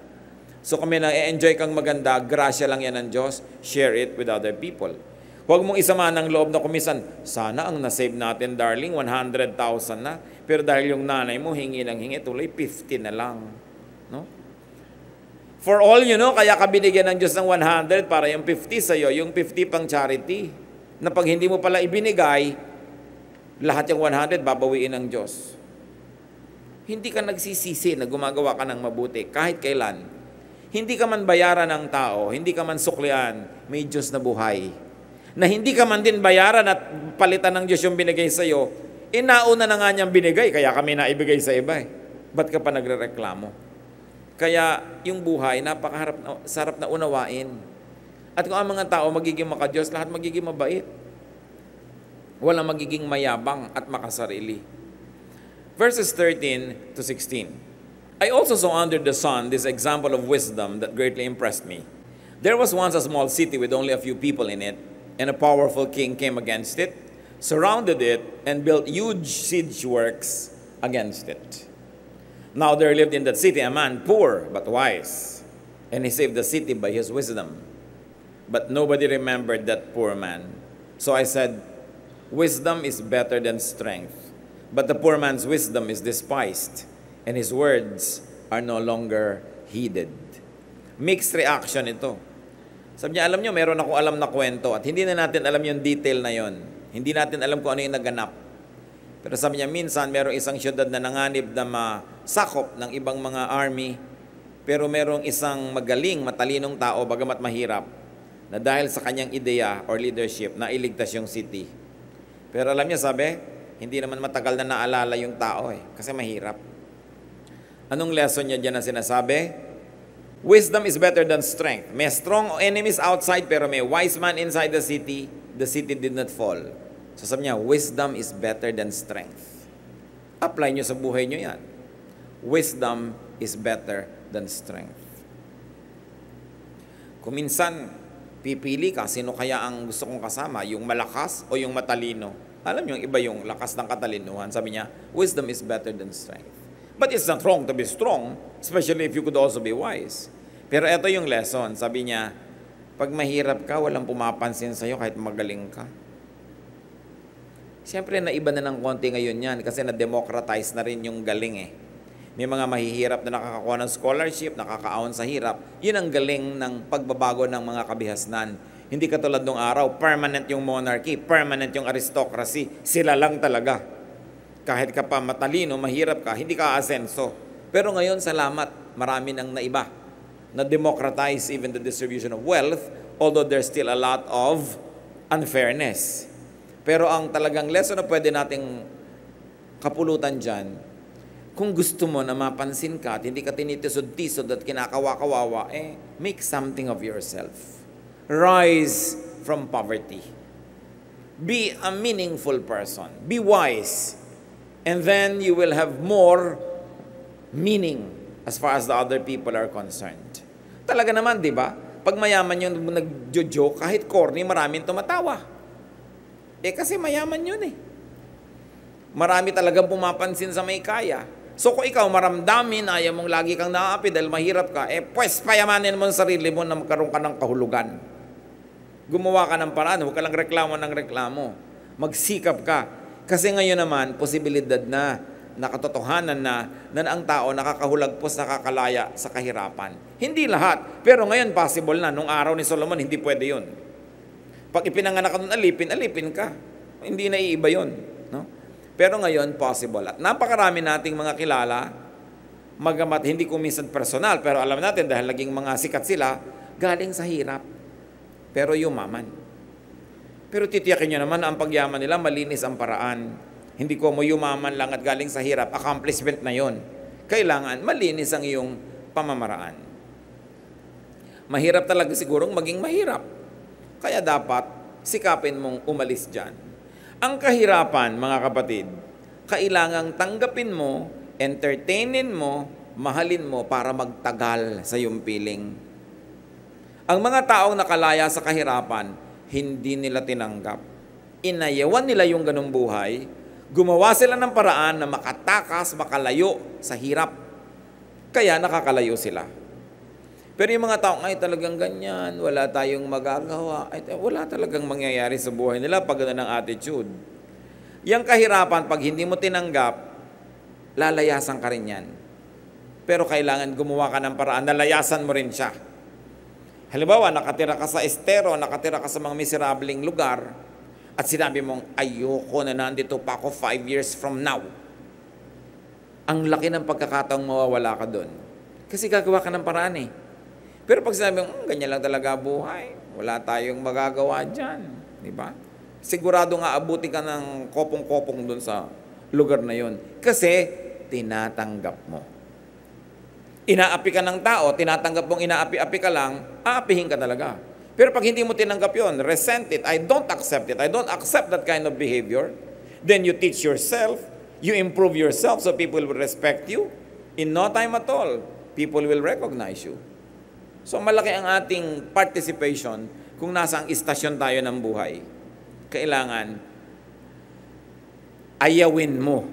A: So kung may na-enjoy kang maganda, grasya lang yan ng Diyos, share it with other people. Huwag mong isama ng loob na kumisan, sana ang nasave natin, darling, 100,000 na. Pero dahil yung nanay mo, hingi ng hingi, tuloy 50 na lang. No? For all you know, kaya ka binigyan ng Diyos ng 100 para yung 50 sa'yo, yung 50 pang charity. Na pag hindi mo pala ibinigay, lahat yung 100 babawiin ng Diyos. Hindi ka nagsisisi na gumagawa ka ng mabuti kahit kailan. Hindi ka man bayaran ng tao, hindi ka man suklian, may Diyos na buhay. Na hindi ka man din bayaran at palitan ng Diyos yung binigay sa'yo, inauna na nga niyang binigay, kaya kami naibigay sa iba eh. Ba't ka pa nagrereklamo? Kaya yung buhay, sarap na unawain. At kung ang mga tao magiging makadiyos, lahat magiging mabait. Walang magiging mayabang at makasarili. Verses 13 to 16. I also saw under the sun this example of wisdom that greatly impressed me. There was once a small city with only a few people in it, and a powerful king came against it, surrounded it, and built huge siege works against it. Now there lived in that city a man poor but wise, and he saved the city by his wisdom. But nobody remembered that poor man. So I said, wisdom is better than strength, but the poor man's wisdom is despised, and his words are no longer heeded. Mixed reaction ito. Sabi niya, alam niyo, meron akong alam na kwento at hindi na natin alam yung detail na yon. Hindi natin alam kung ano yung naganap. Pero sabi niya, minsan merong isang syudad na nanganib na masakop ng ibang mga army, pero merong isang magaling, matalinong tao, bagamat mahirap, na dahil sa kanyang ideya or leadership, nailigtas yung city. Pero alam niya, sabi, hindi naman matagal na naalala yung tao kasi mahirap. Anong lesson niya dyan na sinasabi? Wisdom is better than strength. May strong enemies outside pero may wise man inside the city did not fall. So sabi niya, wisdom is better than strength. Apply niyo sa buhay niyo yan. Wisdom is better than strength. Kung minsan, pipili ka, sino kaya ang gusto kong kasama? Yung malakas o yung matalino? Alam niyo, iba yung lakas ng katalinuhan. Sabi niya, wisdom is better than strength. But it's not wrong to be strong, especially if you could also be wise. Pero ito yung lesson. Sabi niya, pag mahirap ka, walang pumapansin sa'yo kahit magaling ka. Siyempre, naiba na ng konti ngayon yan kasi na-democratize na rin yung galing May mga mahihirap na nakakakuha ng scholarship, nakakaahon sa hirap. Yun ang galing ng pagbabago ng mga kabihasnan. Hindi katulad nung araw, permanent yung monarchy, permanent yung aristocracy. Sila lang talaga. Kahit ka pa matalino, mahirap ka, hindi ka asenso. Pero ngayon, salamat, marami nang naiba. Na-democratize even the distribution of wealth, although there's still a lot of unfairness. Pero ang talagang lesson na pwede nating kapulutan dyan, Kung gusto mo na mapansin ka at hindi ka tinitisod-tisod at kinakawa-kawawa, make something of yourself. Rise from poverty. Be a meaningful person. Be wise. And then you will have more meaning as far as the other people are concerned. Talaga naman, di ba? Pag mayaman yun, nag-joke, kahit corny, maraming tumatawa. Kasi mayaman yun Marami talagang pumapansin sa may kaya. So kung ikaw maramdamin, ayaw mong lagi kang naaapi dahil mahirap ka, pues payamanin mo ang sarili mo na magkaroon ka ng kahulugan. Gumawa ka ng paraan, huwag ka lang reklamo ng reklamo. Magsikap ka. Kasi ngayon naman, posibilidad na, nakatotohanan na ang tao nakakahulagpos, nakakalaya sa kahirapan. Hindi lahat. Pero ngayon possible na. Nung araw ni Solomon, hindi pwede yun. Pag ipinanganak ka nun, alipin ka. Hindi na iiba yun. No? Pero ngayon, possible. At napakarami nating mga kilala, magamat hindi ko minsan personal, pero alam natin dahil naging mga sikat sila, galing sa hirap. Pero yumaman. Pero titiyakin nyo naman, ang pagyaman nila, malinis ang paraan. Hindi ko mo yumaman lang at galing sa hirap, accomplishment na yon. Kailangan malinis ang iyong pamamaraan. Mahirap talaga sigurong maging mahirap. Kaya dapat sikapin mong umalis dyan. Ang kahirapan, mga kapatid, kailangang tanggapin mo, entertainin mo, mahalin mo para magtagal sa iyong piling. Ang mga taong nakalaya sa kahirapan, hindi nila tinanggap. Inayawan nila yung ganung buhay, gumawa sila ng paraan na makatakas, makalayo sa hirap. Kaya nakakalayo sila. Pero yung mga taong ay talagang ganyan, wala tayong magagawa, ay wala talagang mangyayari sa buhay nila pag gano'n ang attitude. Yang kahirapan, pag hindi mo tinanggap, lalayasan ka rin yan. Pero kailangan gumawa ka ng paraan, nalayasan mo rin siya. Halimbawa, nakatira ka sa estero, nakatira ka sa mga miserableng lugar, at sinabi mong, ayoko na nandito pa ako 5 years from now. Ang laki ng pagkakataong mawawala ka doon. Kasi gagawa ka ng paraan Pero pag sinabi mong, ganyan lang talaga buhay, wala tayong magagawa dyan. Di ba? Sigurado nga abuti ka ng kopong-kopong doon sa lugar na yon. Kasi, tinatanggap mo. Inaapi ka ng tao, tinatanggap mong inaapi-api ka lang, aapihin ka talaga. Pero pag hindi mo tinanggap yon, resent it, I don't accept it, I don't accept that kind of behavior, then you teach yourself, you improve yourself so people will respect you. In no time at all, people will recognize you. So malaki ang ating participation kung nasa ang istasyon tayo ng buhay. Kailangan ayawin mo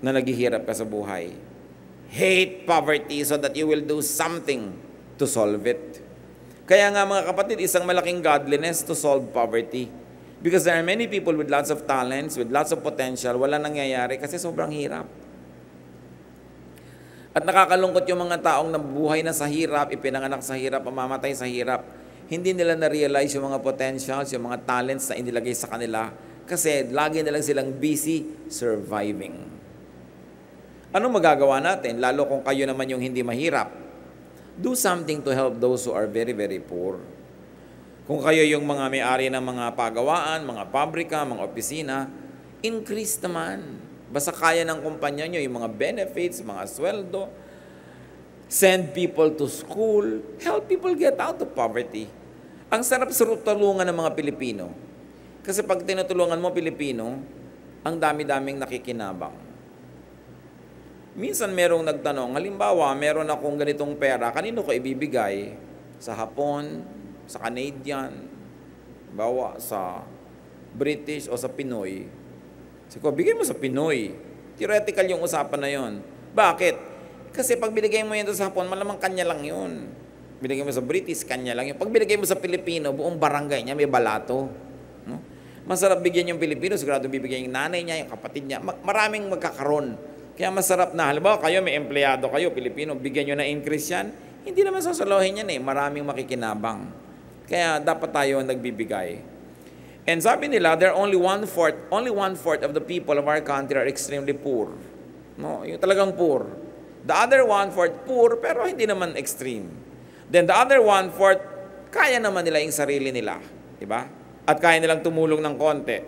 A: na naghihirap ka sa buhay. Hate poverty so that you will do something to solve it. Kaya nga mga kapatid, isang malaking godliness to solve poverty. Because there are many people with lots of talents, with lots of potential, wala nangyayari kasi sobrang hirap. At nakakalungkot yung mga taong nabuhay na sa hirap, ipinanganak sa hirap, mamamatay sa hirap. Hindi nila na-realize yung mga potentials, yung mga talents na inilagay sa kanila kasi lagi na lang silang busy surviving. Anong magagawa natin? Lalo kung kayo naman yung hindi mahirap. Do something to help those who are very, very poor. Kung kayo yung mga may-ari ng mga pagawaan, mga pabrika, mga opisina, increase naman. Basta kaya ng kumpanya nyo, yung mga benefits, mga sweldo, send people to school, help people get out of poverty. Ang sarap-sarap tulungan ng mga Pilipino. Kasi pag tinutulungan mo Pilipino, ang dami-daming nakikinabang. Minsan merong nagtanong, halimbawa, meron akong ganitong pera, kanino ko ibibigay? Sa Hapon, sa Canadian, bawa sa British o sa Pinoy. Sige, bigay mo sa Pinoy. Theoretical yung usapan na yon. Bakit? Kasi pag binigay mo yan sa Hapon, malamang kanya lang yun. Binigay mo sa British, kanya lang yun. Pag binigay mo sa Pilipino, buong barangay niya may balato. No? Masarap bigyan yung Pilipino, sigurado bibigyan yung nanay niya, yung kapatid niya. Maraming magkakaroon. Kaya masarap na, halimbawa kayo, may empleyado kayo, Pilipino, bigyan nyo na increase yan, hindi naman sasalohin yan maraming makikinabang. Kaya dapat tayo nagbibigay. And sabi nila, there are only one-fourth of the people of our country are extremely poor. No? Yung talagang poor. The other one-fourth poor, pero hindi naman extreme. Then the other one-fourth, kaya naman nila yung sarili nila. Diba? At kaya nilang tumulong ng konti.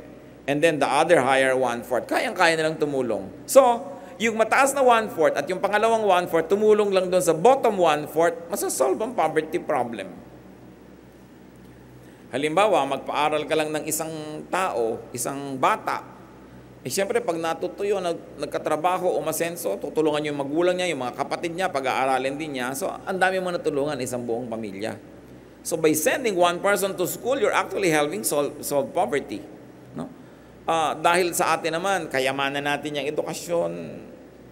A: And then the other higher one-fourth, kayang-kaya nilang tumulong. So, yung mataas na 1/4 at yung pangalawang 1/4, tumulong lang doon sa bottom 1/4, masasolve ang poverty problem. Halimbawa, magpaaral ka lang ng isang tao, isang bata, siyempre pag natutuyo, nagkatrabaho, umasenso, tutulungan yung magulang niya, yung mga kapatid niya, pag-aaralin din niya. So, ang dami mo natulungan, isang buong pamilya. So, by sending one person to school, you're actually helping solve poverty. No? Dahil sa atin naman, kayamanan natin yung edukasyon,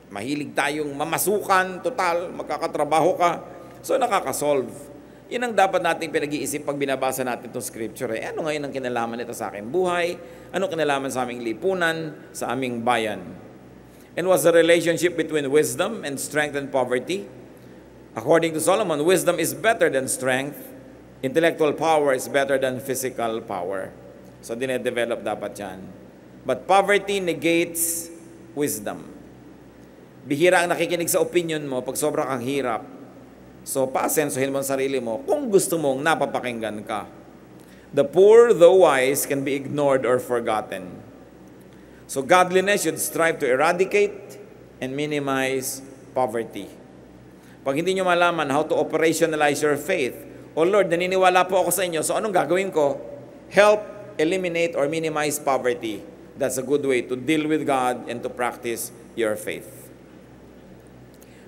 A: mahilig tayong mamasukan, total, magkakatrabaho ka, so nakakasolve. Yun ang dapat nating pinag-iisip pag binabasa natin itong scripture. Ano ngayon ang kinalaman nito sa aking buhay? Ano kinalaman sa aming lipunan, sa aming bayan? And what's the relationship between wisdom and strength and poverty? According to Solomon, wisdom is better than strength. Intellectual power is better than physical power. So, dinedevelop dapat yan. But poverty negates wisdom. Bihira ang nakikinig sa opinion mo pag sobrang kang hirap. So, paasensuhin mo ang sarili mo kung gusto mong napapakinggan ka. The poor, though wise, can be ignored or forgotten. So, godliness should strive to eradicate and minimize poverty. Pag hindi nyo malaman how to operationalize your faith, oh Lord, naniniwala po ako sa inyo, so anong gagawin ko? Help eliminate or minimize poverty. That's a good way to deal with God and to practice your faith.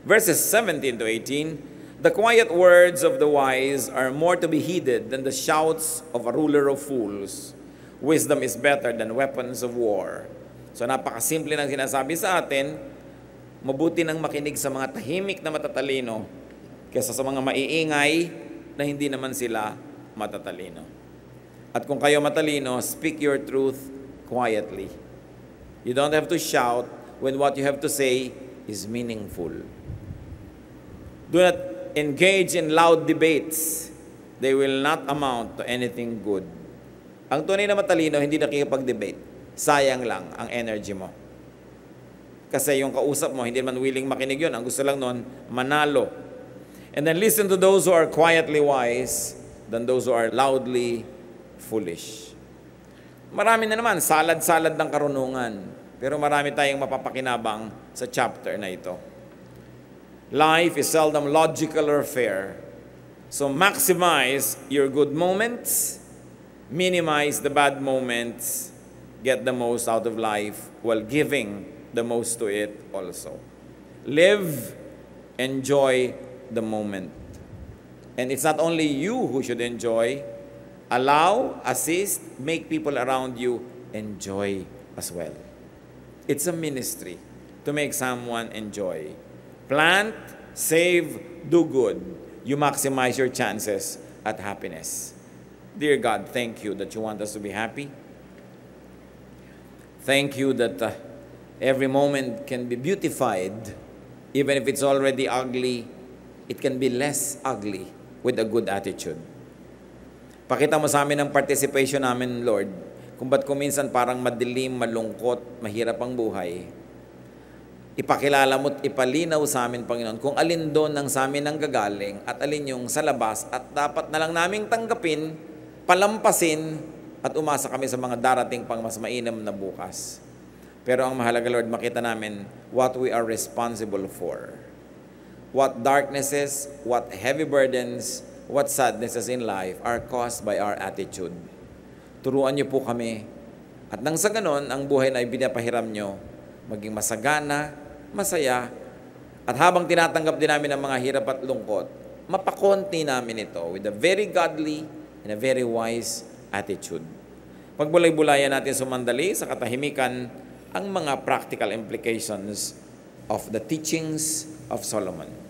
A: Verses 17 to 18, the quiet words of the wise are more to be heeded than the shouts of a ruler of fools. Wisdom is better than weapons of war. So napakasimple ng sinasabi sa atin, mabuti nang makinig sa mga tahimik na matatalino kaysa sa mga maiingay na hindi naman sila matatalino. At kung kayo matalino, speak your truth quietly. You don't have to shout when what you have to say is meaningful. Do not engage in loud debates. They will not amount to anything good. Ang tunay na matalino, hindi nakikipag-debate. Sayang lang ang energy mo. Kasi yung kausap mo, hindi man willing makinig yun. Ang gusto lang nun, manalo. And then listen to those who are quietly wise than those who are loudly foolish. Marami na naman, salad-salad ng karunungan. Pero marami tayong mapapakinabang sa chapter na ito. Life is seldom logical or fair. So maximize your good moments, minimize the bad moments, get the most out of life while giving the most to it also. Live, enjoy the moment. And it's not only you who should enjoy, allow, assist, make people around you enjoy as well. It's a ministry to make someone enjoy. Plant, save, do good. You maximize your chances at happiness. Dear God, thank you that you want us to be happy. Thank you that every moment can be beautified. Even if it's already ugly, it can be less ugly with a good attitude. Pakita mo sa amin ang participation namin, Lord, kung ba't kuminsan parang madilim, malungkot, mahirap ang buhay. Ipakilala mo at ipalinaw sa amin, Panginoon, kung alin doon ang sa amin ang gagaling at alin yung sa labas at dapat na lang naming tanggapin, palampasin at umasa kami sa mga darating pang mas mainam na bukas. Pero ang mahalaga, Lord, makita namin what we are responsible for. What darknesses, what heavy burdens, what sadnesses in life are caused by our attitude. Turuan niyo po kami at nang sa ganon, ang buhay na ibinapahiram niyo maging masagana, masaya, at habang tinatanggap din namin ang mga hirap at lungkot, mapakonti namin ito with a very godly and a very wise attitude. Pagbulay-bulayan natin sumandali sa katahimikan ang mga practical implications of the teachings of Solomon.